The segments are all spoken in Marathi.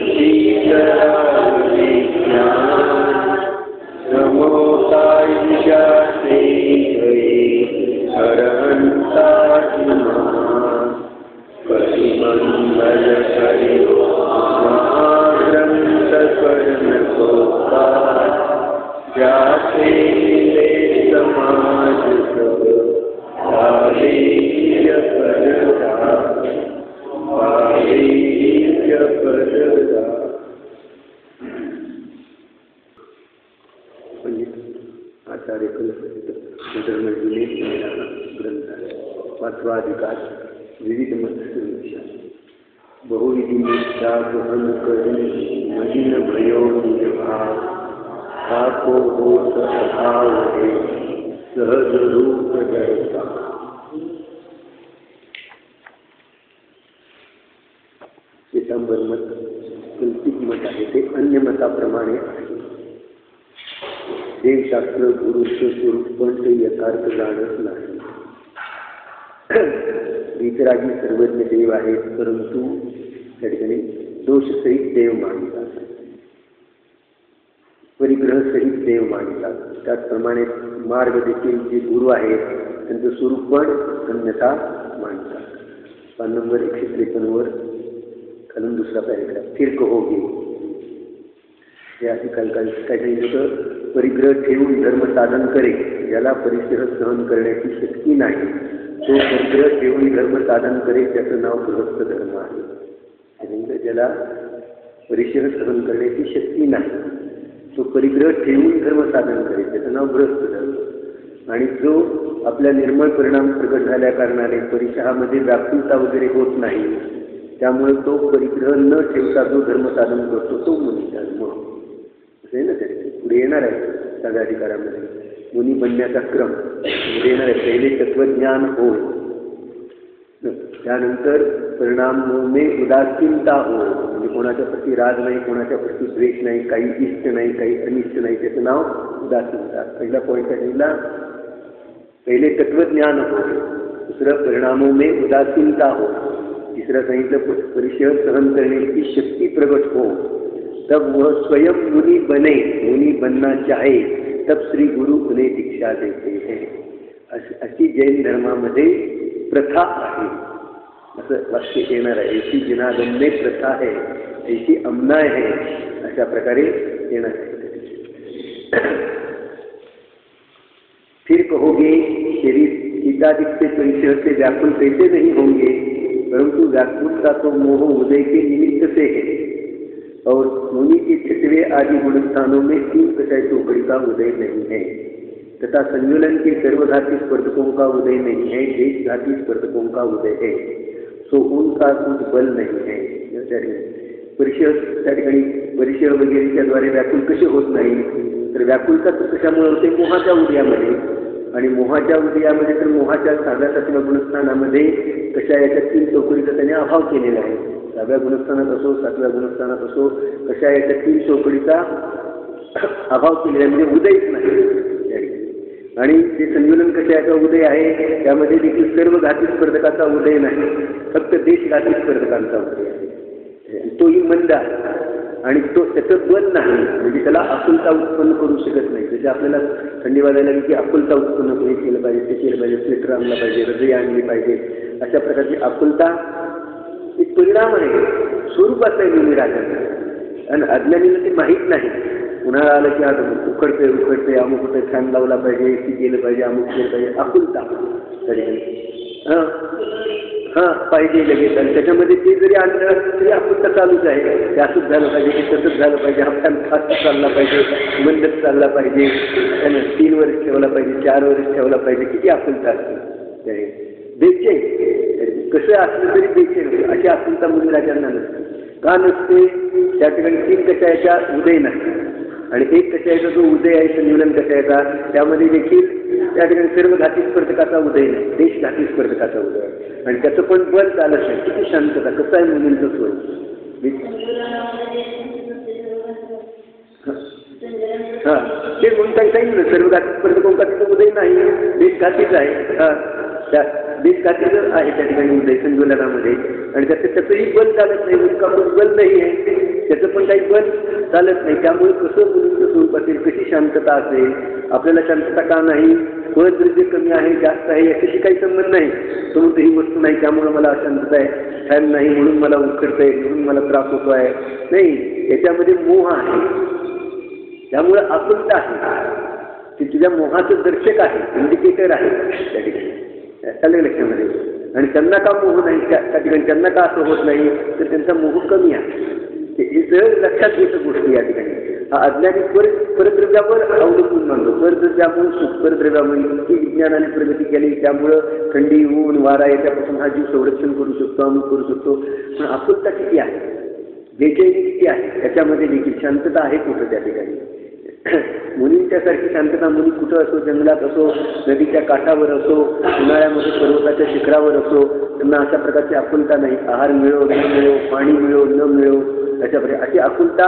शीतलावली ज्ञान समोताई जाते गई हरहंता परिमंगल करि महाग्रंथ कर्ण सोता जाते मिले समाज सब भावीय परदा भावीय परदा। आचार्य कल्पना ग्रंथ पाचवा अधिकार विविध मत समीक्षा बहुविधि निष्ठा गहन करी मलिन भयो निर्भाव ताको होत अभाव है सहज रूप दर्शा। श्वेतांबर मत कल्पित मत आहे ते अन्य मताप्रमाणे आहे। देवशास्त्र गुरुचं स्वरूप पण ते यथार्थ जाणत नाही। वितरागी सर्वज्ञ देव आहेत परंतु त्या ठिकाणी दोषसहित देव मानतात, परिग्रहसहित देव मानतात। त्याचप्रमाणे मार्ग देखील जे गुरु आहेत त्यांचं स्वरूप पण अन्यथा मानतात। पान नंबर 153 वर खालून दुसरा पॅरेग्राफ फिर कहोगे हे असे काही लोक परिग्रह ठेवून धर्म साधन करे ज्याला परिग्रह सहन करण्याची शक्ती नाही तो परिग्रह ठेवून धर्म साधन करे त्याचं नाव गृहस्थ धर्म आहे। ज्याला परिग्रह सहन करण्याची शक्ती नाही तो परिग्रह ठेवून धर्म साधन करे त्याचं नाव गृहस्थ धर्म। आणि जो आपल्या निर्मळ परिणाम प्रगट झाल्या कारणाने परिचयामध्ये व्याकुलता वगैरे होत नाही त्यामुळे तो परिग्रह न ठेवता जो धर्म साधन करतो तो मुनी धर्म असं आहे ना। त्याने पुढे येणार आहे सगळ्या अधिकारामध्ये मुनी बनण्याचा क्रम पुढे येणार आहे। पहिले तत्वज्ञान होय, त्यानंतर परिणाम में उदासीनता होय म्हणजे कोणाच्या प्रती राग नाही, कोणाच्या प्रती द्वेष नाही, काही इष्ट नाही, काही अनिष्ट नाही, त्याचं नाव उदासीनता। पहिला पॉईंट आहे पहिले तत्वज्ञान होय, दुसरं परिणामों में उदासीनता हो, तिसरं सांगितलं परिचय सहन करने की शक्ति प्रकट हो तब वह स्वयं मुनि बने, मुनि बनना चाहे तब श्री गुरु उन्हें दीक्षा देते हैं। अशी जैन धर्मामध्ये प्रथा आहे असं वाक्य येणार आहे। ऐसी जनार्दन में प्रथा है ऐसी अमनाय है अशा प्रकारे येणार आहे। फिर कहोगे शरीर चितादिक से परिचय से व्याकुल कैसे नहीं होंगे परंतु व्याकुलता तो मोह उदय के निमित्त से है और मुनि के छठवें आदि गुणस्थानों में 3 कषाय चौकड़ी का उदय नहीं है तथा संयोलन के सर्वघाती स्पर्धकों का उदय नहीं है, देशघाती स्पर्धकों का उदय है सो उनका कुछ बल नहीं है। परिचय त्या ठिकाणी परिचय वगैरेच्या द्वारे व्याकुल कसे होत नाही तर व्याकुलता कशामुळे होते मोहाच्या उदयामध्ये आणि मोहाच्या उदयामध्ये तर मोहाच्या 6व्या गुणस्थानामध्ये कषायाच्या 3 चौकडीचा त्याने अभाव केलेला आहे। 6व्या गुणस्थानात असो 7व्या गुणस्थानात असो कषायाच्या 3 चौकडीचा अभाव केलेला आहे म्हणजे उदयच नाही। आणि ते संयोलन कषायाचा उदय आहे त्यामध्ये देखील सर्व घाती स्पर्धकाचा उदय नाही, फक्त देशघाती स्पर्धकांचा उदय आहे। तोही मंद आहे आणि तो त्याचं बल नाही म्हणजे त्याला आकुलता उत्पन्न करू शकत नाही। जसे आपल्याला थंडी वाजायला लागली की आकुलता उत्पन्न केलं पाहिजे, ते केलं पाहिजे, स्वेटर आणला पाहिजे, हृदय आणली पाहिजे, अशा प्रकारची आकुलता एक परिणाम आहे, स्वरूपाचा आहे निराकरण। आणि अज्ञानीला ते माहीत नाही। उन्हाळा आलं की आता उकडते अमुक होतं, फॅन लावला पाहिजे, ती केलं पाहिजे, अमुक केलं पाहिजे, आकुलता पाहिजे लगेच। आणि त्याच्यामध्ये ते जरी आणलं तरी आकुलता चालूच आहे, ते असंच झालं पाहिजे, ते तसंच झालं पाहिजे, हा फॅन फास्ट चालला पाहिजे, मंदच चालला पाहिजे, त्यानं 3 वर्ष ठेवला पाहिजे, 4 वर्ष ठेवला पाहिजे, किती आकुलता असते। बेचैन कसं असलं तरी बेचैन अशी आकुलता मुनिराजांना नसते। का नसते? त्या ठिकाणी 3 कषायाचा उदय नाही आणि 1 कषायाचा जो उदय आहे संयोलन कषायाचा त्यामध्ये देखील त्या ठिकाणी सर्व घाती स्पर्धकाचा उदय नाही, देशघाती स्पर्धकाचा उदय आहे आणि त्याचं पण बल चालत नाही। किती शांतता, कसं आहे मुलींचं स्वरूप। ते म्हणता येईल सर्व घाती स्पर्धकांचा तिथं उदय नाही, देशघातीच आहे। त्या देशघातीच आहे त्या ठिकाणी उदय संयोलनामध्ये आणि त्याचंही बल चालत नाही, मुलकापूर बल नाही आहे, त्याचं पण काही बल चालत नाही. त्यामुळे कसं मुलींचं स्वरूप असेल, कशी शांतता असेल, आपल्याला शांतता का नाही, फळद्रव्य कमी आहे जास्त आहे याच्याशी काही संबंध नाही. तो म्हणतो ही वस्तू नाही त्यामुळे मला अशांतता आहे, फॅन नाही म्हणून मला उकडतं आहे, म्हणून मला त्रास होतो आहे, नाही, याच्यामध्ये मोह आहे, त्यामुळं आकुलता आहे, ती तुझ्या मोहाचं दर्शक आहे, इंडिकेटर आहे त्या ठिकाणी. चालेल लक्षामध्ये. आणि त्यांना का मोह नाही, त्या ठिकाणी त्यांना का असं होत नाही, तर त्यांचा मोह कमी आहे. हे सहज लक्षात घेतं गोष्टी या ठिकाणी. हा अज्ञानी परद्रव्यावर अवलंबून मानतो. परद्रव्यामुळे सुख, परद्रव्यामुळे इतकी विज्ञानाने प्रगती केली, त्यामुळं थंडी, ऊन, वारा याच्यापासून हा जीव संरक्षण करू शकतो, अमुक करू शकतो. पण आकुलता किती आहे, बेचैनी किती आहे, त्याच्यामध्ये देखील शांतता आहे कुठं त्या ठिकाणी. मुलींच्यासारखी शांतता मुली कुठं असो, जंगलात असो, नदीच्या काठावर असो, उन्हाळ्यामध्ये पर्वताच्या शिखरावर असो, त्यांना अशा प्रकारची आकुलता नाही. आहार मिळो न मिळो, पाणी मिळो न मिळो, अशा प्रकारे अशी आकुलता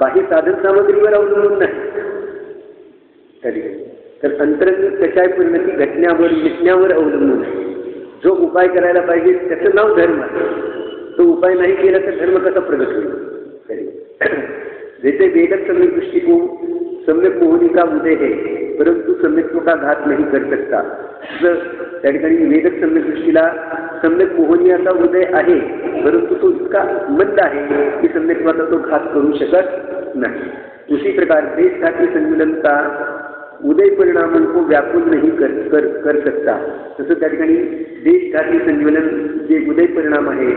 बाह्य साधन सामग्रीवर अवलंबून नाही त्या ठिकाणी. तर अंतर्गत कशाय परिणती घटण्यावर मिटण्यावर अवलंबून आहे. जो उपाय करायला पाहिजे त्याचं नाव धर्म आहे. तो उपाय नाही केला तर धर्म कसा प्रगट होईल. जैसे वेदक सम्यक दृष्टि को सम्यक मोहनी का उदय है, परंतु सम्यक्त्व का घात नहीं कर सकता. जर त्या ठिकाणी वेदक सम्यक दृष्टीला सम्यक मोहनीयाचा उदय आहे, परंतु तो इतका मंद आहे की सम्यक्त्वाचा तो घात करू शकत नाही. उसी प्रकार देश घाती संमिलनता उदय परिणामों को व्याकुल नहीं कर सकता. तसं त्या ठिकाणी देशघाती संज्वलन जे उदय परिणाम आहे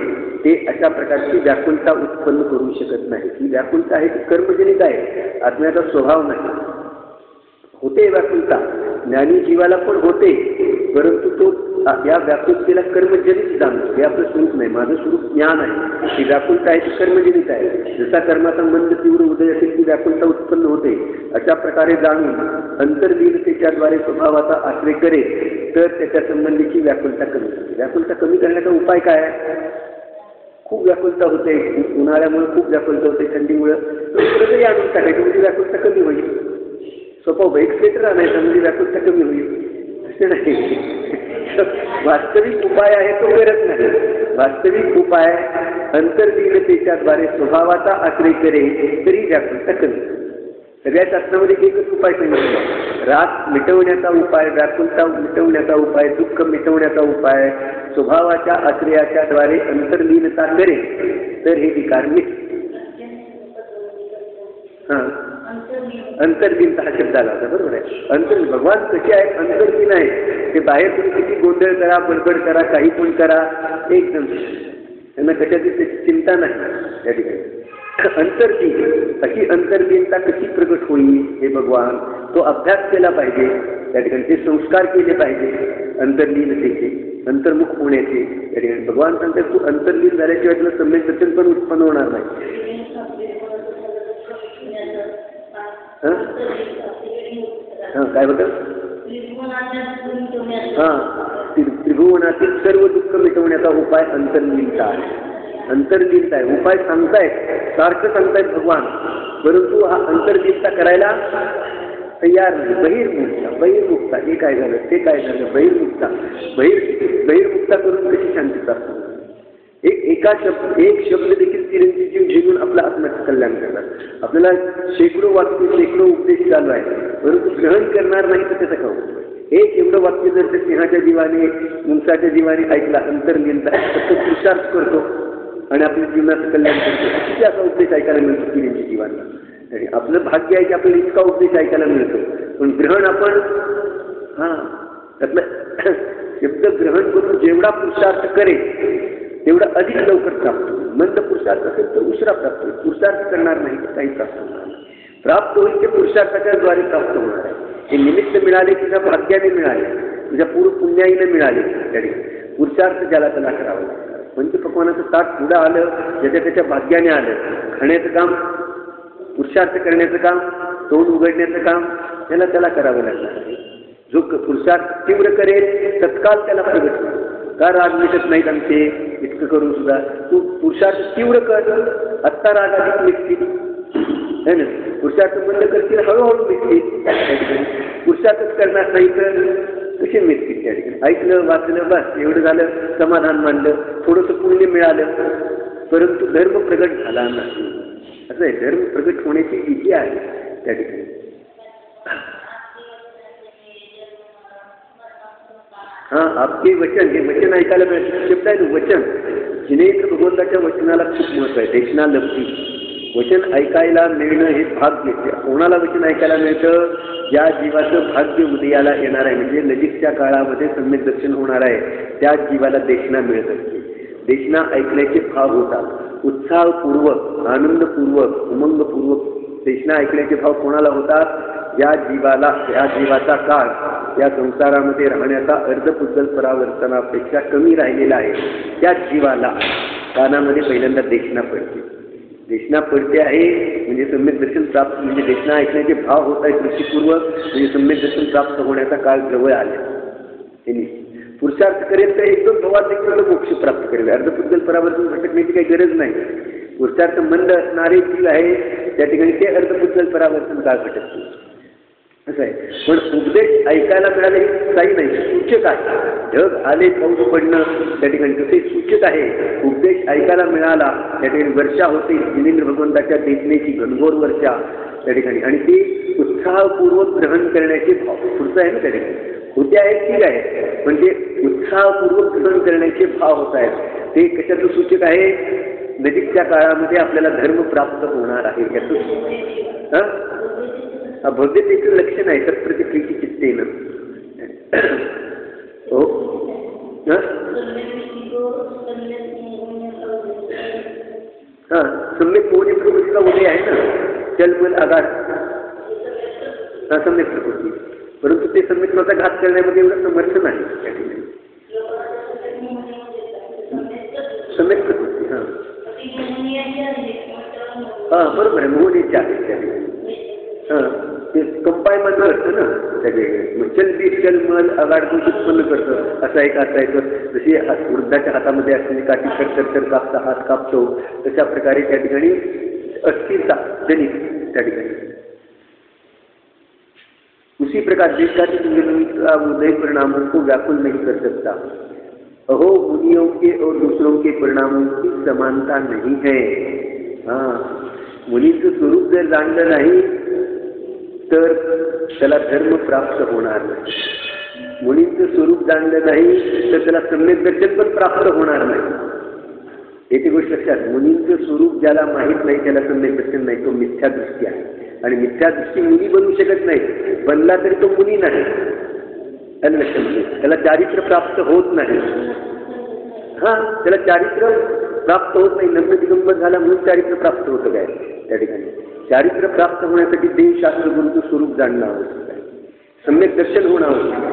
ते अशा प्रकारची व्याकुलता उत्पन्न करू शकत नाही. ही व्याकुलता आहे ती कर्मजनित आहे, आत्म्याचा स्वभाव नाही. होते व्याकुलता, ज्ञानी जीवाला पण होते, परंतु तो या व्याकुलतेला कर्मजनित जाणतो. हे आपलं स्वरूप नाही, माझं स्वरूप ज्ञान आहे. ही व्याकुलता आहे ती कर्मजनित आहे. जसा कर्माचा मंद तीव्र उदय असेल ती व्याकुलता उत्पन्न होते. अशा प्रकारे जाणून अंतर्लीनतेच्याद्वारे स्वभावाचा आश्रय करेल तर त्याच्या संबंधीची व्याकुलता कमी होते. व्याकुलता कमी करण्याचा उपाय काय आहे? खूप व्याकुलता होते, उन्हाळ्यामुळे खूप व्याकुलता होते, थंडीमुळे तरी आणून टाकायची म्हणजे व्याकुलता कमी होईल. सोपं एक स्वेटर आणायचं म्हणजे व्याकुलता कमी होईल असे नाही. वास्तविक उपाय आहे तो करत नाही. वास्तविक उपाय अंतर्लीनतेच्याद्वारे स्वभावाचा आश्रय करेल तरी व्याकुलता कमी. सगळ्या शास्त्रामध्ये एकच उपाय सांगितला, राग मिटवण्याचा उपाय, व्याकुलता मिटवण्याचा उपाय, दुःख मिटवण्याचा उपाय स्वभावाच्या आश्रयाच्या द्वारे अंतर्लीनता करेल तर हे विकार मिटतील. अंतर्लीनता हा शब्द आला होता, बरोबर आहे. भगवान कसे आहे, अंतर्लीन आहे. ते बाहेर तुम्ही किती गोंधळ करा, बडबड करा, काही पण करा, एकदम त्यांना कशाची त्याची चिंता नाही या ठिकाणी. अंतर्लीन, अशी अंतर्लीनता कशी प्रगट होईल हे भगवान तो अभ्यास केला पाहिजे त्या ठिकाणी. ते संस्कार केले पाहिजे अंतर्लीनतेचे, अंतर्मुख होण्याचे या ठिकाणी. भगवान सांगतात तू अंतर्लीन झाल्याशिवाय तुला सम्यक दर्शन पण उत्पन्न होणार नाही. काय होतं? त्रिभुवनातील सर्व दुःख मिटवण्याचा उपाय अंतर्लीनता आहे. अंतर्लीनता आहे. उपाय सांगतायत, सारखं सांगतायत भगवान, परंतु हा अंतर्लीनता करायला तयार नाही. बहिर्मुक्ता हे काय झालं, ते काय झालं, बहिर्मुक्ता करून कशी शांतता असतो. एक शब्द देखील चिरंजीव घेऊन आपलं आत्म्याचं कल्याण करणार. आपल्याला शेकडो वाक्य, शेकडो उपदेश चालू आहे, परंतु ग्रहण करणार नाही तर त्याचं खाऊ. एक एवढं वाक्य जर ते सिंहाच्या जीवाने, मुंगसाच्या जीवाने ऐकला, अंतर्लीनता फक्त पुरुषार्थ करतो आणि आपल्या जीवनाचं कल्याण करतो, किती असा उपदेश ऐकायला मिळतो चिरंजीव जीवांना. आणि आपलं भाग्य आहे की आपल्याला इतका उपदेश ऐकायला मिळतो, पण ग्रहण आपण त्यातलं शब्द ग्रहण करून जेवढा पुरुषार्थ करेल तेवढा अधिक लवकर प्राप्त होईल. मंद पुरुषार्थ असेल तर उशिरा प्राप्त होईल. पुरुषार्थ करणार नाही तर काही प्राप्त होणार नाही. प्राप्त होईल ते पुरुषार्थाच्या द्वारे प्राप्त होणार आहे. हे निमित्त मिळाले तुझ्या भाग्याने मिळाले, तुझ्या पूर्व पुण्याईने मिळाले. तरी पुरुषार्थ ज्याला त्याला करावं लागतं. पंचपक्वानाचं ताट पुढं आलं, ज्याच्या त्याच्या भाग्याने आलं. खाण्याचं काम, पुरुषार्थ करण्याचं काम, तोंड उघडण्याचं काम त्याला करावं लागणार. जो पुरुषार्थ तीव्र करेल तत्काल त्याला प्रगट होईल. का राग मिटत नाहीत आमचे इतकं करून सुद्धा? तू पुरुषार्थ तीव्र कर, आत्ता राग अधिक मिटतील है ना. पुरुषार्थ बंद करतील, हळूहळू मिटतील. पुरुषार्थच करणार नाही तर कसे मिटतील त्या ठिकाणी. ऐकलं, वाचलं, बस एवढं झालं, समाधान मानलं, थोडंसं पुण्य मिळालं, परंतु धर्म प्रगट झाला नाही. असं आहे, धर्म प्रगट होण्याची विधी आहे त्या ठिकाणी. हां, आपके वचन, हे वचन ऐकायला मिळतं. शब्द आहे वचन. जिनेत्र भगवंताच्या वचनाला खूप महत्व आहे. देशना लब्धी, वचन ऐकायला मिळणं हे भाग्य. कोणाला वचन ऐकायला मिळतं? ज्या जीवाचं भाग्य उदयाला येणार आहे, म्हणजे नजीकच्या काळामध्ये सम्यक दर्शन होणार आहे, त्या जीवाला देशना मिळत असते. देशना ऐकण्याचे भाव होतात. उत्साहपूर्वक, आनंदपूर्वक, उमंगपूर्वक देशना ऐकण्याचे भाव कोणाला होतात? या जीवाला, या जीवाचा काळ या संसारामध्ये राहण्याचा अर्धपुद्गल परावर्तनापेक्षा कमी राहिलेला आहे, त्याच जीवाला कानामध्ये पहिल्यांदा देशना पडते. देशना पडते आहे म्हणजे सम्यक दर्शन प्राप्त, म्हणजे देशना ऐकण्याचे भाव होत आहेत रुचीपूर्वक, म्हणजे सम्यक दर्शन प्राप्त होण्याचा काळ जवळ आला. पुरुषार्थ करेल तर एकदम भवात देखील मोक्ष प्राप्त करेल. अर्धपुद्गल परावर्तन भटकण्याची काही गरज नाही. पुरुषार्थ मंद असणारे जीव आहे त्या ठिकाणी ते अर्धपुद्गल परावर्तन काळ भटकते. असं आहे. पण उपदेश ऐकायला मिळाले हे काही नाही, सूचक आहे. ढग आले पाऊस पडणं त्या ठिकाणी तसे सूचक आहे. उपदेश ऐकायला मिळाला त्या ठिकाणी वर्षा होते, जिनेंद्र भगवंताच्या देशनेची घनघोर वर्षा त्या ठिकाणी, आणि ती उत्साहपूर्वक ग्रहण करण्याचे भाव पुढचं आहे ना त्या ठिकाणी. होते आहेत ठीक आहे, पण ते उत्साहपूर्वक ग्रहण करण्याचे भाव होत आहेत. ते कशाचं सूचक आहे? नजीकच्या काळामध्ये आपल्याला धर्म प्राप्त होणार आहे याचं भव्यतेचं लक्षण आहे. तत्प्रतिक्रियेची चित्तेनं. हो, हां, सम्यक मोहनी प्रकृतीचा उदय आहे ना, चलमल आघात. हा सम्यक प्रकृती, परंतु ते सम्यकत्वाचा घात करण्यामध्ये एवढं समर्थ नाही त्या ठिकाणी. सम्यक प्रकृती, हां हां बरोबर आहे, मोहनीची आहे त्या ठिकाणी. हां, ते कंपायमान असतं ना त्याचे. चल बी चल मल आगाड उत्पन्न करतं. असं एक असायचं, जशी वृद्धाच्या हातामध्ये असलेली काठी खडखड कापता हात कापतो, तशा प्रकारे त्या ठिकाणी अस्थिरता जनित त्या ठिकाणी. उसी प्रकार जिसका उदय परिणामों को व्याकुल नहीं कर सकता. अहो मुनियों के और दूसरों के परिणामों की समानता नहीं है. हाँ, मुनीचं स्वरूप जर जाणलं नाही तर त्याला धर्म प्राप्त होणार नाही. मुनीचं स्वरूप जाणलं नाही तर त्याला सम्यक दर्शन पण प्राप्त होणार नाही. येथे गोष्ट लक्षात. मुनींचं स्वरूप ज्याला माहीत नाही त्याला सम्यक दर्शन नाही, तो मिथ्या दृष्टी आहे. आणि मिथ्या दृष्टी मुनी बनू शकत नाही. बनला तरी तो मुनी नाही. त्याला चारित्र प्राप्त होत नाही. हां, त्याला चारित्र प्राप्त होत नाही. नम्र दिगंबर झाला म्हणून चारित्र प्राप्त होतं काय त्या ठिकाणी. चारित्र प्राप्त होण्यासाठी देवशास्त्र गुरूचं स्वरूप जाणणं आवश्यक आहे. सम्यक दर्शन होणं आवश्यक आहे.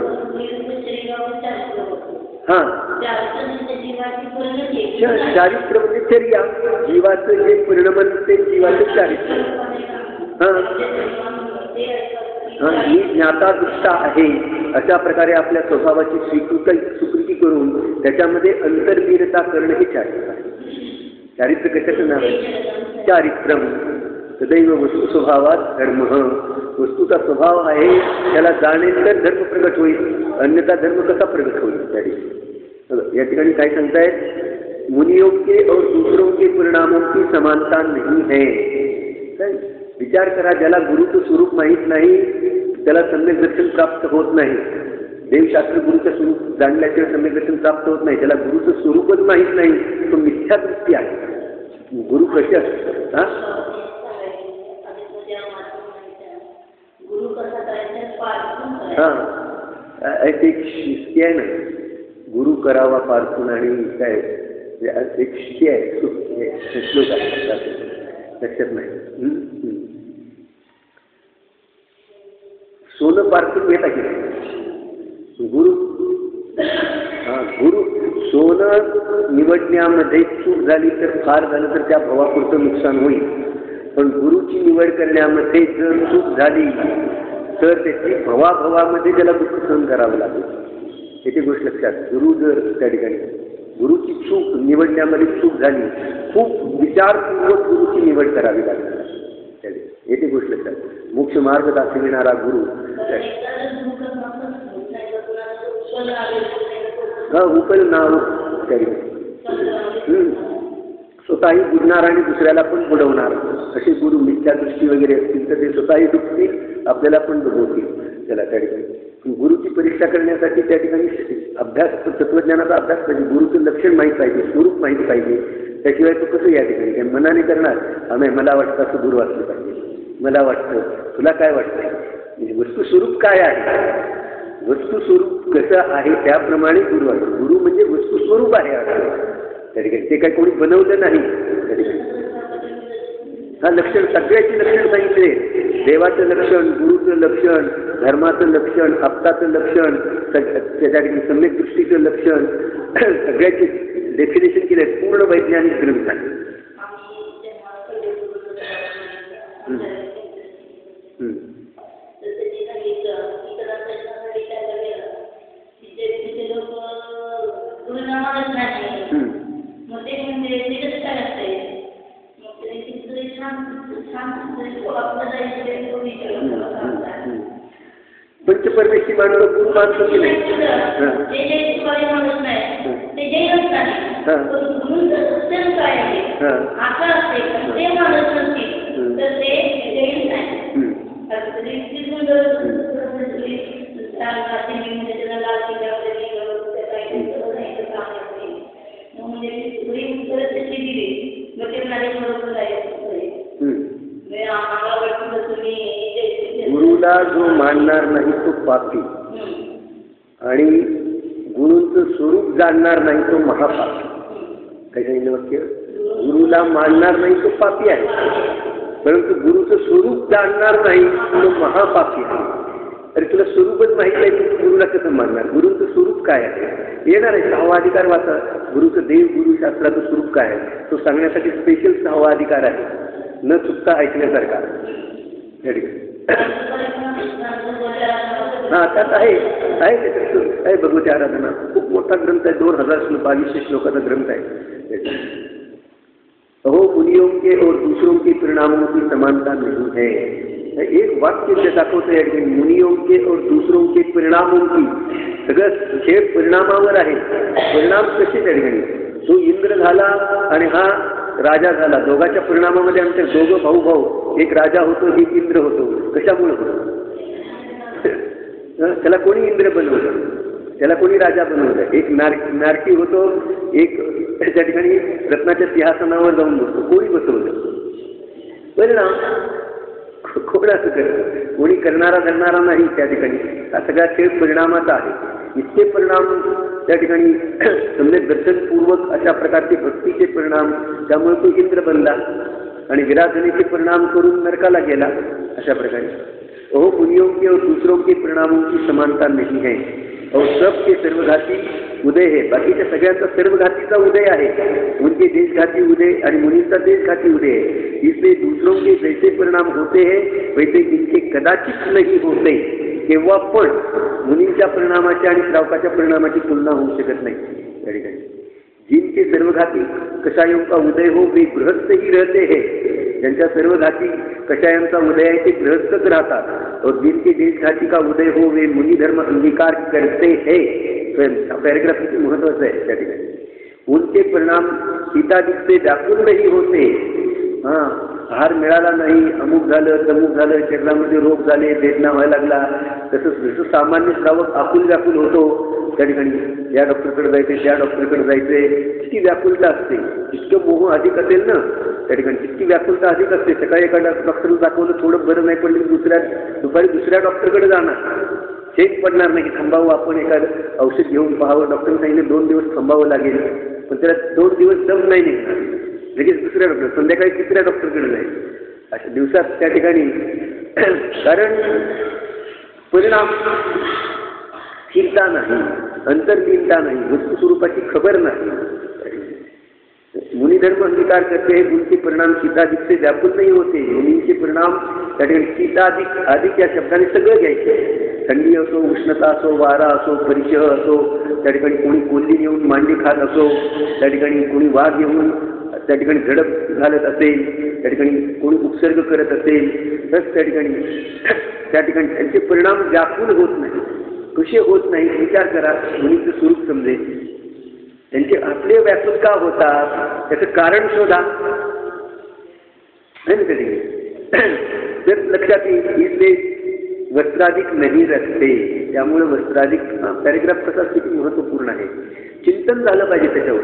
हां, चारित्र म्हणजे चर्या, जीवाचं जे परिणमन ते जीवाचं चारित्र. हां हां, मी ज्ञाता दृष्टा आहे अशा प्रकारे आपल्या स्वभावाची स्वीकृती करून त्याच्यामध्ये अंतर्वीरता करणं हे चारित्र आहे. चारित्र कशाचं नाव आहे? चारित्रम. सदैव वस्तू स्वभावात धर्म. वस्तूचा स्वभाव आहे, त्याला जाणेल तर धर्म प्रगट होईल, अन्यथा धर्म कसा प्रगट होईल त्या ठिकाणी. या ठिकाणी काय सांगतायत? मुनियों के और दूसरों के परिणामों की समानता नहीं है. विचार करा, ज्याला गुरुचं स्वरूप माहीत नाही त्याला सम्यक दर्शन प्राप्त होत नाही. देवशास्त्र गुरुचं स्वरूप जाणल्याशिवाय सम्यक दर्शन प्राप्त होत नाही. त्याला गुरुचं स्वरूपच माहीत नाही, तो मिथ्या दृष्टी आहे. गुरु कसे असतात? हां, एक शिस्ती आहे ना, गुरु करावा पारखून, आणि काय एक शिस्ती आहे, श्लोक आहे लक्षात नाही. सोनं पारखून घेता की नाही गुरु? हां, गुरु सोनं निवडण्यामध्ये चूक झाली तर फार झालं तर त्या भावापुरतं नुकसान होईल. पण गुरुची निवड करण्यामध्ये जर चूक झाली तर त्याची भवाभवामध्ये त्याला दुःख सहन करावं लागेल. याची गोष्ट लक्षात. गुरु जर त्या ठिकाणी गुरुची चूक निवडण्यामध्ये चूक झाली, खूप विचारपूर्वक गुरुची निवड करावी लागणार. येथे गोष्ट लक्षात. मोक्ष मार्ग दाखविणारा गुरु उपल नाव त्या स्वतःही बुडणार आणि दुसऱ्याला पण बुडवणार असे गुरु मिथ्या दृष्टी वगैरे असतील तर ते स्वतःही डुबतील, आपल्याला पण डुबवतील. त्याला त्या ठिकाणी गुरुची परीक्षा करण्यासाठी त्या ठिकाणी अभ्यास, तत्वज्ञानाचा अभ्यास पाहिजे, गुरुचं लक्षण माहीत पाहिजे, स्वरूप माहिती पाहिजे. त्याशिवाय तो कसं या ठिकाणी काय मनाने करणार, आम्ही मला वाटतं असं गुरु असलं पाहिजे, मला वाटतं, तुला काय वाटतं, म्हणजे वस्तुस्वरूप काय आहे, वस्तुस्वरूप कसं आहे त्याप्रमाणे गुरु आहे. गुरु म्हणजे वस्तुस्वरूप आहे असं त्या ठिकाणी, ते काही कोणी बनवलं नाही त्या ठिकाणी. हा लक्षण, सगळ्याची लक्षण सांगितले, देवाचं लक्षण, गुरुचं लक्षण, धर्माचं लक्षण, आप्ताचं लक्षण, त्याच्या ठिकाणी सम्यक दृष्टीचं लक्षण, सगळ्याची डेफिनेशन केले, पूर्ण वैज्ञानिक ग्रंथ आहे. पंचपरमेश्वरी मानव गुरु मानतो की नाही, गुरुला जो मानणार नाही तो पापी आणि गुरूंचं स्वरूप जाणणार नाही तो महापापी. काय सांगितलं वाक्य? गुरुला मानणार नाही तो पापी आहे, परंतु गुरुचं स्वरूप जाणणार नाही तो महापापी आहे. अरे तुला स्वरूपच माहित नाही, तू गुरुला कसं मानणार? गुरुचं स्वरूप काय आहे येणार आहे. 6वा अधिकार वाचा, गुरुचं देव गुरु शास्त्राचं स्वरूप काय आहे तो सांगण्यासाठी स्पेशल 6वा अधिकार आहे, न चुकता ऐकण्यासारखा. हा त्यात आहे भगवती आराधना, खूप मोठा ग्रंथ आहे, 2200 श्लोकाचा ग्रंथ आहे. अहो मुनियों के और दूसरों के परिणामों की समानता नहीं है. एक वाक्य दाखवतं या ठिकाणी, मुनियों के और दूसरों के परिणामों की, सगळं खेळ परिणामावर आहे. परिणाम कसे त्या ठिकाणी, तो इंद्र झाला आणि हा राजा झाला, दोघांच्या परिणामामध्ये आमच्या दोघं भाऊ, एक राजा होतो एक इंद्र होतो. कशामुळे होतो? त्याला कोणी इंद्र बनवलं, त्याला कोणी राजा बनवलं. एक नारकी होतो, एक त्या ठिकाणी रत्नाच्या सिंहासनावर जाऊन बसतो. कोणी बसवलं? परिणाम. कोण असं करतं? कोणी करणारा धरणारा नाही त्या ठिकाणी. हा सगळा खेळ परिणामाचा आहे. इतके परिणाम त्या ठिकाणी सम्यक दर्शनपूर्वक अशा प्रकारचे भक्तीचे परिणाम, त्यामुळे तो इंद्र बनला आणि विराधनेचे परिणाम करून नरकाला गेला. अशा प्रकारे ओह मुनियों के और दूसरों के परिणामों की समानता नहीं है और सबके सर्वघाती उदय है. बाकीच्या सगळ्यांचा सर्वघातीचा उदय आहे. उनके देशघाती उदय आणि मुनींचा देशघाती उदय है. इसलिए दूसरों के जैसे परिणाम होते हैं वैसे इनके कदाचित नहीं होते. केव्हा पण मुनींच्या परिणामाची आणि श्रावकाच्या परिणामाची तुलना होऊ शकत नाही या ठिकाणी. जिनके सर्वघाती कषायों का उदय हो वे गृहस्थ ही रहते हैं. ज्यांच्या सर्वघाती कषायांचा उदय आहे ते गृहस्थच राहतात. और जिनके देशघाती का उदय हो वे मुनी धर्म अंगीकार करते हैं. पॅरेग्राफ किती महत्वाचं आहे त्या ठिकाणी. उनके परिणाम सीतादिक से व्याकुल नहीं होते. आहार मिळाला नाही, अमुक झालं तमुक झालं, शरीरामध्ये रोग झाले, वेदना व्हायला लागला, तसंच जसं सामान्य श्रावक आकुल व्याकुल होतो त्या ठिकाणी, या डॉक्टरकडे जायचे त्या डॉक्टरकडे जायचे, किती व्याकुलता असते. इतकं मोह अधिक असेल ना त्या ठिकाणी, किती व्याकुलता अधिक असते. सकाळी एका डॉक्टरला दाखवलं, थोडं बरं नाही पडलं, दुपारी दुसऱ्या डॉक्टरकडे जाणार. चेक पडणार नाही, थांबावं आपण एखादं औषध घेऊन पाहावं. डॉक्टरने सांगितलं 2 दिवस थांबावं लागेल, पण त्याला 2 दिवस दम नाही निघणार. लगेच दुसऱ्या डॉक्टर, संध्याकाळी तिसऱ्या डॉक्टरकडे जाईल. अशा दिवसात त्या ठिकाणी, कारण परिणाम स्थिरता नाही, अंतर्लीनता नाही, वस्तू स्वरूपाची खबर नाही. मुनिधर्म अंगीकार करते हैं, उनके परिणाम शीताधिक से व्याकुल नहीं होते. मुनींचे परिणाम त्या ठिकाणी शीताधिक, अधिक या शब्दाने सगळं घ्यायचं. थंडी असो, उष्णता असो, वारा असो, परिचय असो, त्या ठिकाणी कोणी कोल्ही येऊन मांडी खात असो, त्या ठिकाणी कोणी वाघ येऊन त्या ठिकाणी झडप घालत असेल, त्या ठिकाणी कोणी उपसर्ग करत असेल, तर त्या ठिकाणी त्यांचे परिणाम व्याकुल होत नाही. कसे होत नाही विचार करा, मुनीचं स्वरूप समजेल. त्यांचे आपले व्याकुल का होतात त्याचं कारण शोधा. जर लक्षात येईल इथले वस्त्राधिक नाही रस्ते, त्यामुळे वस्त्राधिक पॅरेग्राफ कसा किती महत्वपूर्ण आहे, चिंतन झालं पाहिजे त्याच्यावर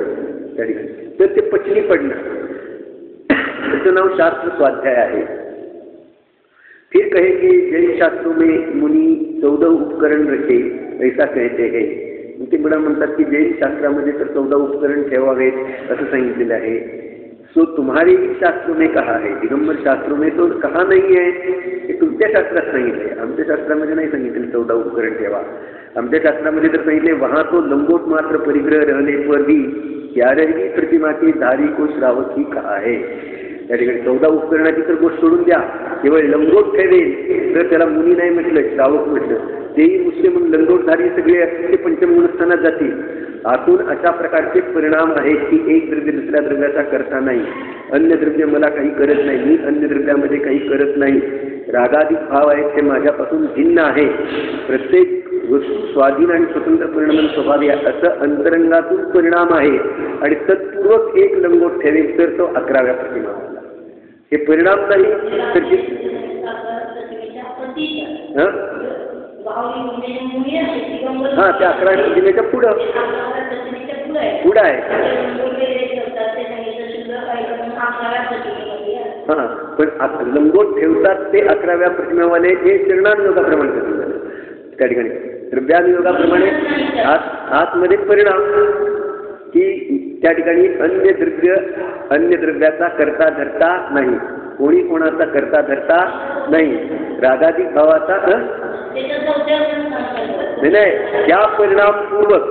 त्या ठिकाणी, तर ते पचनी पडणं. त्याचं नाव शास्त्र स्वाध्याय आहे. फिर कहे कि जैन शास्त्रों में मुनी 14 उपकरण रखे ऐसा कहते हैं. ते मला म्हणतात की जैन शास्त्रामध्ये तर 14 उपकरण ठेवावेत असं सांगितलेलं आहे. सो तुम्हारे शास्त्रों में कहा है, दिगंबर शास्त्रों में तो कहा नहीं है, हे तुमच्या शास्त्रात सांगितले, आमच्या शास्त्रामध्ये नाही सांगितले 14 उपकरण ठेवा. आमच्या शास्त्रामध्ये तर सांगितले वहां तो लंगोट मात्र परिग्रह रहने पर भी 11वीं प्रतिमा के धारी को श्रावक ही कहा है. या ठिकाणी 14 उपकरणाची तर गोष्ट सोडून द्या, केवळ लंगोट ठेवेल तर त्याला मुनी नाही म्हटलं, श्रावक म्हटलं. तेही मुस्लिम म्हणून लंगोटधारी सगळे असतील ते पंचमूलस्थानात जातील. आतून अशा प्रकारचे परिणाम आहेत की एक द्रव्य दुसऱ्या द्रव्याचा करता नाही, अन्य द्रव्य मला काही करत नाही, मी अन्य द्रव्यामध्ये काही करत नाही, रागाधिक भाव आहेत ते माझ्यापासून भिन्न आहे, प्रत्येक स्वाधीन आणि स्वतंत्र परिणाम स्वभाव आहे असं अंतरंगातून परिणाम आहे. आणि तत्पूर्वक एक लंगोट ठेवेल तर तो 11व्या प्रतिमाला. हे परिणाम नाही तर हा त्या 11व्या प्रतिमेच्या पुढं आहे. हा पण लंगोट ठेवतात ते 11व्या प्रतिमेवाले हे चरणानुयोगाप्रमाणे करतात. त्या ठिकाणी द्रव्यानुयोगाप्रमाणे आतमध्ये परिणाम की त्या ठिकाणी अन्य द्रव्याचा करता धरता नाही, कोणी कोणाचा करता धरता नाही, रागाधिक भावाचा नाही, त्या परिणामपूर्वक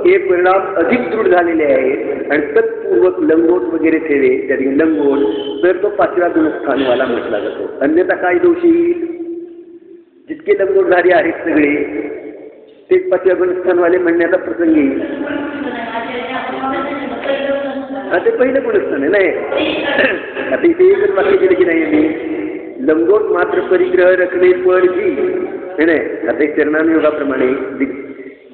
हे परिणाम अधिक दृढ झालेले आहेत आणि तत्पूर्वक लंगोट वगैरे ठेवे त्या ठिकाणी लंगोट तर तो 5व्या गुणस्थानवाला म्हटला जातो. अन्यथा काय दोषी, जितके लंगोटधारी आहेत सगळे ते 5व्या गुणस्थानवाले म्हणण्याचा प्रसंग येईल. ते पहिलं गुणस्थान आहे. नाही आता इथे एकच वाक्य केलं की नाही मी, लंगोट मात्र परिग्रह रखने पर भी नाही, आता एक चरणानुयोगाप्रमाणे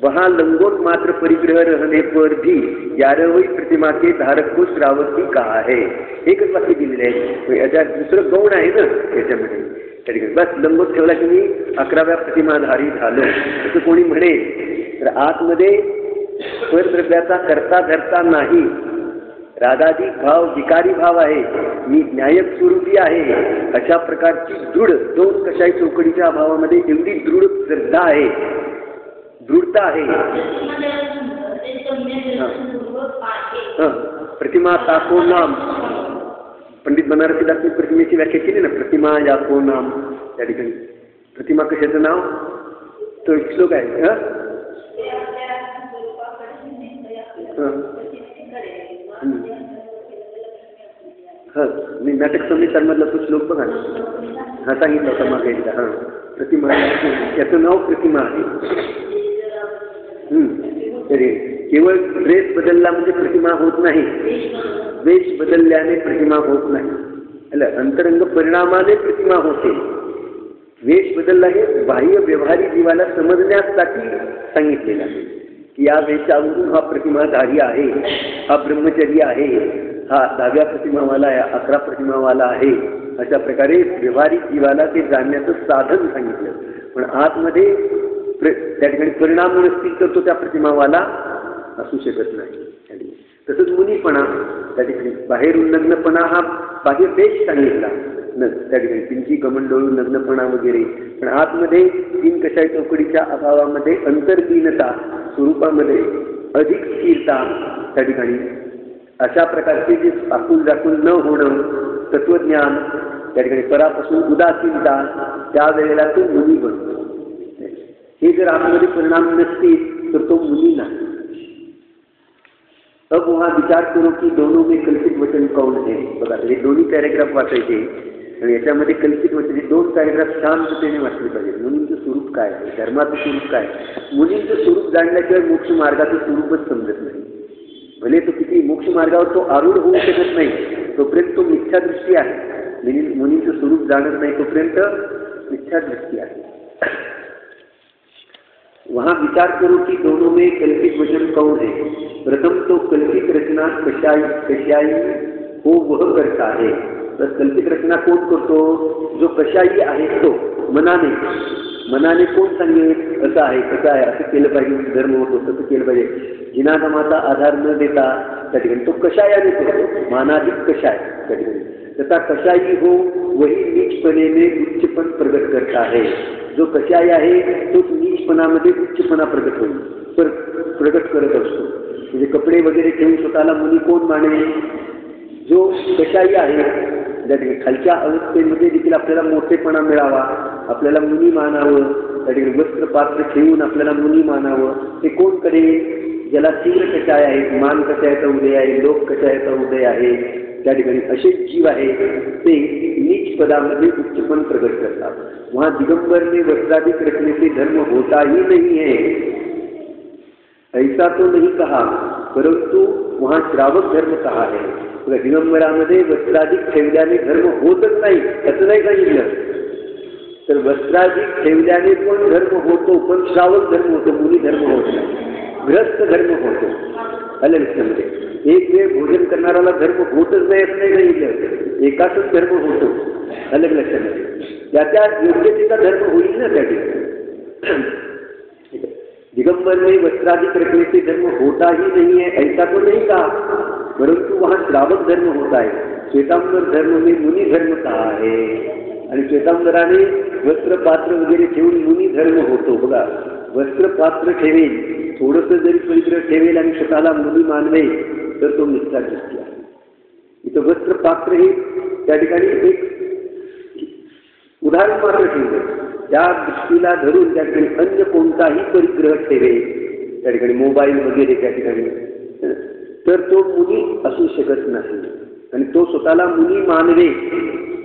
वहां लंगोट मात्र परिग्रह रहने पर भी 11वीं प्रतिमा के धारक को श्रावक ही कहा है. एकच वाक्य दिलेले आहे. याच्या दुसरं गौण आहे ना याच्यामध्ये. बस लंगोट ठेवला की मी 11व्या प्रतिमाधारी झालो असं कोणी म्हणेल तर आतमध्ये परद्रव्याचा करता धरता नाही, रागाधिक भाव विकारी भाव आहे, मी न्यायक स्वरूपी आहे, अशा प्रकारची दृढ दोन कशाही चौकडीच्या अभावामध्ये एवढी दृढ श्रद्धा आहे, दृढता आहे. प्रतिमा ताको नाम, पंडित बनारसीदासनी प्रतिमेची व्याख्या केली ना, प्रतिमा याको नाम. त्या ठिकाणी प्रतिमा कशाचं नाव, तो श्लोक आहे. मी नाटक संहितांमधला तो श्लोक बघा ना, हा सांगितला होता मागे एकदा. हा प्रतिमा याचं नाव प्रतिमा आहे. तरी केवळ ड्रेस बदलला म्हणजे प्रतिमा होत नाही, वेश बदलल्याने प्रतिमा होत नाही, अंतरंग परिणामाने प्रतिमा होते. वेश बदलला हे बाह्य व्यवहारी जीवाला समजण्यासाठी सांगितलेलं आहे की या वेशावरून हा प्रतिमाधारी आहे, हा ब्रह्मचर्य आहे, हा 10व्या प्रतिमावाला आहे, 11 प्रतिमावाला आहे. अशा प्रकारे व्यवहारिक जीवाला ते जाणण्याचं साधन सांगितलं. पण आतमध्ये त्या ठिकाणी परिणाम नसतील तर तो त्या प्रतिमावाला असू शकत नाही. तसंच मुनीपणा, त्या ठिकाणी बाहेरून लग्नपणा हा बाह्य वेश सांगितला त्या ठिकाणी पिंची कमंडळू लग्नपणा वगैरे, पण आतमध्ये 3 कशाही चौकडीच्या अभावामध्ये अंतर्लीनता स्वरूपामध्ये अधिक स्थिरता त्या ठिकाणी, अशा प्रकारचे जे आकुल जाकुल न होणं, तत्वज्ञान त्या ठिकाणी परापासून उदासीनता, त्यावेळेला तो मुनी बनतो. हे जर आतमध्ये परिणाम नसतील तर तो मुनी नाही. अब वहाँ विचार करो की दोनों में कल्पित वचन कौन है. बघा हे दोन्ही पॅरेग्राफ वाचायचे आणि याच्यामध्ये कल्पित वचन 2 पॅरेग्राफ शांततेने वाचले पाहिजे. मुनींचं स्वरूप काय आहे, धर्माचं स्वरूप काय, मुनींचं स्वरूप जाणल्याशिवाय मोक्ष मार्गाचं स्वरूपच समजत नाही. भले तो किती मोक्ष मार्गावर तो आरूढ होऊ शकत नाही तोपर्यंत तो मिथ्या दृष्टी आहे. मुनींचं स्वरूप जाणत नाही तोपर्यंत मिथ्या दृष्टी आहे. वहाँ विचार करो कि दोनों में कल्पित वचन कौन है। प्रथम तो कल्पित रचना कशाई हो वह करता है। तर कल्पित रचना कोण करतो? जो कशाई आहे तो मनाने कोण सांगेल असं आहे कसं आहे असं केलं पाहिजे, धर्म होतो तसं केलं पाहिजे, जिनागमाचा आधार न देता त्या ठिकाणी तो कशायाने करतो, मानाधिक कशाय त्या ठिकाणी तथा कशाई हो वही नीचपणे में उच्चपण प्रगट करता है। जो कशाई आहे तोच नीचपणामध्ये उच्चपणा प्रगट करत असतो। म्हणजे कपडे वगैरे ठेवून स्वतःला मुनी कोण माने? जो कशाई आहे, त्या ठिकाणी खालच्या अवस्थेमध्ये देखील आपल्याला मोठेपणा मिळावा, आपल्याला मुनी मानावं, त्या ठिकाणी वस्त्र पात्र ठेवून आपल्याला मुनी मानावं, ते कोण करेल? ज्याला तीव्र कशाय आहे, मान कशायाचा उदय आहे, लोक कशायाचा उदय आहे, त्या ठिकाणी असे जीव आहे ते नीच पदामध्ये उच्चपण प्रगट करतात। वहाँ दिगंबर में वस्त्राधिक रखने से धर्म होता ही नहीं है, ऐसा तो नहीं कहा, परंतु वहाँ श्रावक धर्म कहा है। दिगंबरामध्ये वस्त्राधिक ठेवल्याने धर्म होतच नाही असं नाही सांगितलं, तर वस्त्राधिक ठेवल्याने पण धर्म होतो, पण श्रावक धर्म होतो, मुनी धर्म होत नाही, गृहस्थ धर्म होतो। आलं लक्षामध्ये? एक वेळ भोजन करणाऱ्याला धर्म होतच नाही असं नाही सांगितलं, एकाच धर्म होतो। आलं लक्षामध्ये? त्या योग्यतेचा धर्म होईल ना त्या ठिकाणी। दिगंबर में वस्त्राधिक रखने से धर्म होता ही नहीं है, ऐसा तो नहीं कहा, परंतु वहाँ श्रावक धर्म होता है। श्वेतांबर धर्म में मुनी धर्म कहा है, आणि श्वेतांबराने वस्त्र पात्र वगैरे ठेवून मुनी धर्म होतो। बघा, वस्त्र पात्र ठेवेल, थोडंसं जरी परिग्रह ठेवेल आणि स्वतःला मुनी मानवे तर तो मिथ्या दृष्टी आहे। इथं वस्त्र पात्र हे त्या ठिकाणी एक उदाहरण मात्र ठेवलं, त्या दृष्टीला धरून त्या ठिकाणी अन्य कोणताही परिग्रह ठेवे, त्या ठिकाणी मोबाईल वगैरे त्या ठिकाणी, तर तो मुनी असू शकत नाही आणि तो स्वतःला मुनी मानवे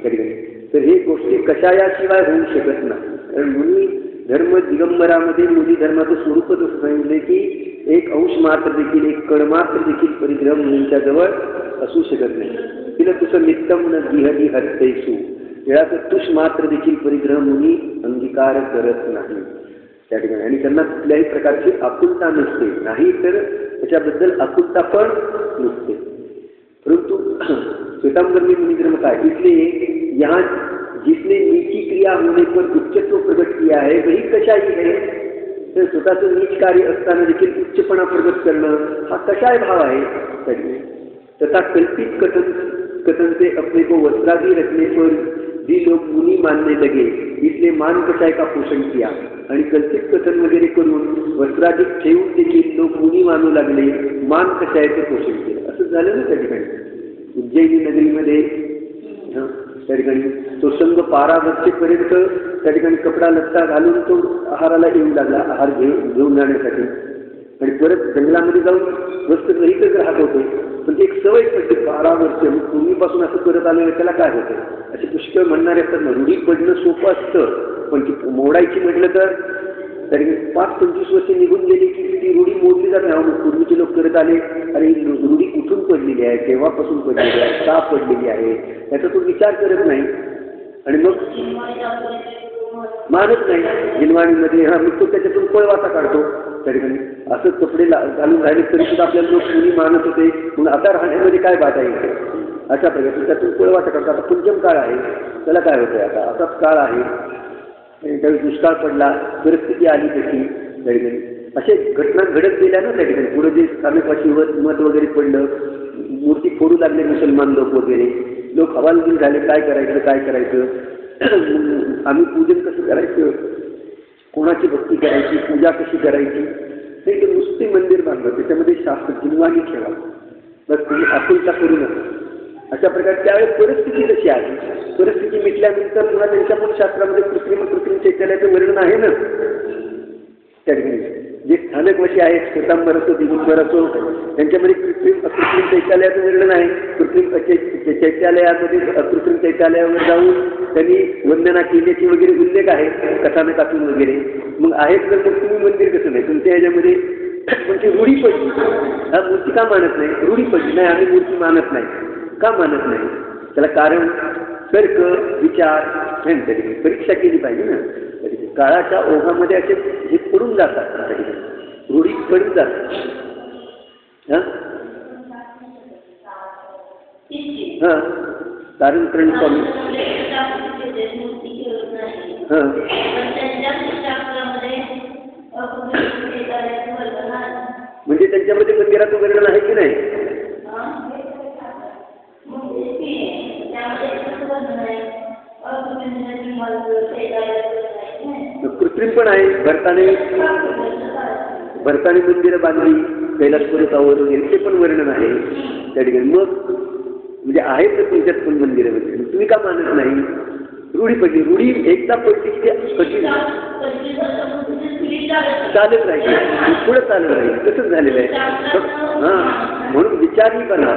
त्या ठिकाणी, तर हे गोष्टी कशायाशिवाय होऊ शकत नाही। कारण मुनी धर्म दिगंबरामध्ये मुनी धर्माचं स्वरूपच असं सांगितलं की एक अंश मात्र देखील, एक कण मात्र देखील परिग्रह मुलींच्या जवळ असू शकत नाही। तिला तुझं नित्यम न दिहदी हत्तेसू, वेळाचं तुष मात्र देखील परिग्रह मुनी अंगीकार करत नाही त्या ठिकाणी, आणि त्यांना कुठल्याही प्रकारची आकुलता नसते, नाही तर त्याच्याबद्दल आकुलता पण नसते। परंतु श्वेतांबर में मुनि धर्म का, इसलिए यहाँ जिसने नीची क्रिया होने पर उच्चत्व प्रकट किया है वही कशाई है। तर स्वतःचं नीच कार्य असताना देखील उच्चपणा प्रकट करणं हा कशाय भाव आहे। तथा कल्पित कथन से अपने को वस्त्रादी रखने पर भी लोग मुनि मानने लगे, इसलिए मान कशाय का पोषण किया। आणि कल्पित कथन वगैरे करून वस्त्राधिक ठेवून देखील लोक मुनी मानू लागले, मान कशायचं पोषण केलं, असं झालं ना त्या ठिकाणी। उज्जैनी नगरीमध्ये त्या ठिकाणी तो संघ 12 वर्षेपर्यंत त्या ठिकाणी कपडा लत्ता घालून तो आहाराला येऊ लागला, आहार घेऊन जाण्यासाठी, आणि परत जंगलामध्ये जाऊन वस्त्र रहितच राहत होते। पण ती एक सवय पडते 12 वर्ष, पूर्वीपासून असं करत आलेलं, त्याला काय होतं, असे पुष्कळ म्हणणारे असतात ना, रूढी पडणं सोपं असतं, पण ती मोडायची म्हटलं तर तरी 5-25 वर्ष निघून गेली की ती रूढी मोडली जात नाही। पूर्वीचे लोक करत आले, अरे ही रूढी कुठून पडलेली आहे, केव्हापासून पडलेली आहे, का पडलेली आहे, याचा तो विचार करत नाही, आणि मग मानत नाही जिनवाणीमध्ये, मग तो त्याच्यातून पळवाटा काढतो त्या ठिकाणी। असं कपडे घालून राहिले तरी सुद्धा आपल्याला लोक मुनी मानत होते, म्हणून आता राहण्यामध्ये काय बाधा येते, अशा प्रकारे त्यातून पळवाटा काढतो। आता पंचम काळ आहे, त्याला काय होतंय, आता असाच काळ आहे, त्यावेळी दुष्काळ पडला, परिस्थिती आली तशी त्या ठिकाणी, असे घटना घडत गेल्या ना त्या ठिकाणी। पुढे जे स्थानकवासी मत वगैरे पडलं, मूर्ती फोडू लागले मुसलमान लोक वगैरे, लोक हवालदिल झाले, काय करायचं, आम्ही पूजन कसं करायचं, कोणाची भक्ती करायची, पूजा कशी करायची, ते नुसते मंदिर बांधलं, त्याच्यामध्ये शास्त्र जिनवाणी ठेवा, बस तुम्ही आकुलता करू नका, अशा प्रकारे। त्यावेळेस परिस्थिती कशी आहे, परिस्थिती मिटल्यानंतर पुन्हा त्यांच्या पण शास्त्रामध्ये कृत्रिम चैतन्याचं वर्णन आहे ना त्या ठिकाणी। जे स्थानकवासी आहेत, श्वेतांबर असो दिगंबर असो, त्यांच्यामध्ये कृत्रिम चैत्यालयाचं वर्णन आहे। कृत्रिम चैत्यालयामध्ये अकृत्रिम चैत्यालयावर जाऊन त्यांनी वंदना केल्याची वगैरे उल्लेख आहे कथानकातून वगैरे। मग आहेत तर मग तुम्ही मंदिर कसं नाही, तुमच्या ह्याच्यामध्ये म्हणजे रूढी पडली, हा मूर्ती का मानत नाही, रूढी पडली नाही, आम्ही मूर्ती मानत नाही, का मानत नाही, त्याला कारण तर्क विचार परीक्षा केली पाहिजे ना। काळाच्या ओघामध्ये असे हे पडून जातात, रूढीत पडून जातात. हां कारण स्वामी म्हणजे त्यांच्यामध्ये मंदिराचं वर्णन आहे की नाही? कृत्रिम पण आहे. भरताने मंदिरं बांधली कैलास पर्वतावर वगैरे, ते पण वर्णन आहे त्या ठिकाणी. मग म्हणजे आहेत तर तुमच्यात पण मंदिरं वगैरे, तुम्ही का मानत नाही? रूढी पडली, रूढी एकदा पडली की कठीण चालत राहील, पुढे चालत राहील. तसंच झालेलं आहे. हां म्हणून विचारीपणा,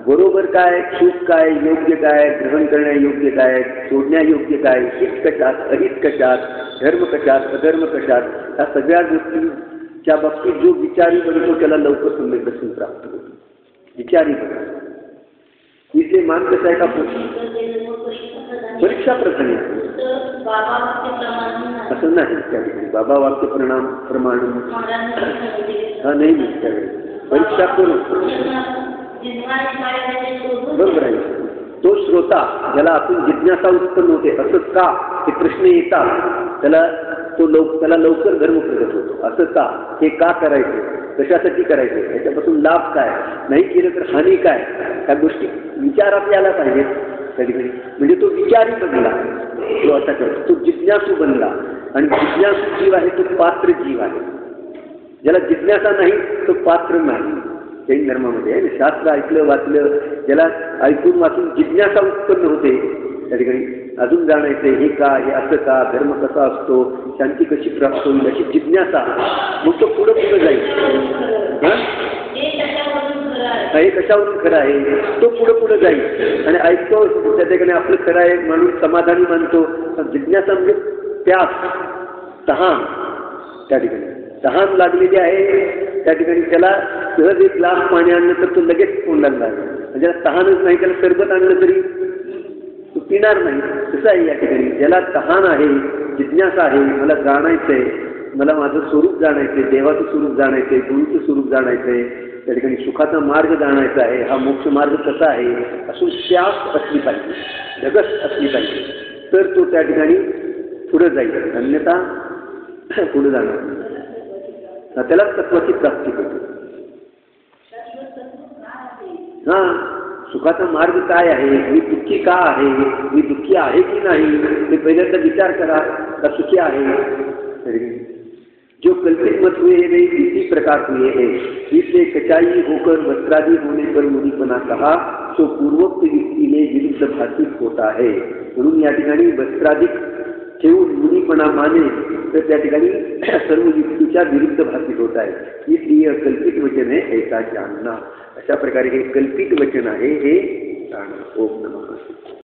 बरोबर काय, चूक काय, योग्य काय, ग्रहण करण्यायोग्य काय, सोडण्यायोग्य काय, हित कशात, अहित कशात, धर्म कशात, अधर्म कशात, या सगळ्या गोष्टीच्या बाबतीत जो विचारी बनतो त्याला लवकर सम्यक दर्शन प्राप्त होतं. विचारी बना. इथले मान कसं आहे का परीक्षा प्रधान असं नाही त्यावेळी. बाबा वाक्य प्रमाण हा नाही त्यावेळी परीक्षा करून बरोबर आहे. तो श्रोता ज्याला आपण जिज्ञासा उत्पन्न होते, असंच का हे प्रश्न येतात, त्याला लवकर धर्म प्रगत होतो. असं का, हे का करायचं, कशासाठी करायचं, याच्यापासून लाभ काय, नाही केलं तर हानी काय, ह्या गोष्टी विचारात यायला पाहिजेत त्या ठिकाणी. म्हणजे तो विचारी बनला, तो असा करतो, तो जिज्ञासू बनला. आणि जिज्ञासू जीव आहे तो पात्र जीव आहे. ज्याला जिज्ञासा नाही तो पात्र नाही. जैन धर्मामध्ये आहे शास्त्र ऐकलं वाचलं, ज्याला ऐकून वाचून जिज्ञासा उत्पन्न होते त्या ठिकाणी, अजून जाणायचं हे का, हे असं का, धर्म कसा असतो, शांती कशी प्राप्त होईल अशी जिज्ञासा, मग तो पुढं जाईल. हे कशावरून खरं आहे, तो पुढं जाईल आणि ऐकतो त्या ठिकाणी आपलं खरं आहे म्हणून समाधानी मानतो. जिज्ञासा म्हणजे प्यास, तहान, त्या ठिकाणी तहान लागलेली आहे त्या ठिकाणी. त्याला सहज एक ग्लास पाणी आणलं तर तो लगेच तोंडाला लागेल. ज्याला तहानच नाही त्याला सरबत आणलं तरी तो पिणार नाही. कसं आहे या ठिकाणी, ज्याला तहान आहे, जिज्ञासा आहे, मला जाणायचंय, मला माझं स्वरूप जाणायचंय, देवाचं स्वरूप जाणायचंय, गुरुचं स्वरूप जाणायचंय, त्या ठिकाणी सुखाचा मार्ग जाणायचा आहे, हा मोक्ष मार्ग कसा आहे, असून प्यास असली पाहिजे, धगस असली पाहिजे, तर तो त्या ठिकाणी पुढे जाईल. अन्यथा पुढे जाणार नाही. त्याला तत्वाची प्राप्ती होते. हां सुखाचा मार्ग काय आहे, मी दुःखी का आहे, मी दुःखी आहे की नाही, ते पहिल्यांदा विचार करा का सुखी आहे. जो कल्पित मत हुए है वे इसी प्रकार हुए है, इसलिए कचाई होकर वस्त्रादी होने पर मुनिपना कहा तो पूर्वोक्त युक्तीने विरुद्ध भाषित होता है. म्हणून या ठिकाणी वस्त्राधिक ठेवून मुनिपणा माने तर त्या ठिकाणी सर्व युक्तीच्या विरुद्ध भाषित होत आहे. इसलिए कल्पित वचन है ऐसा जानना. अशा प्रकारे हे कल्पित वचन आहे हे जाणं. ओम नमः.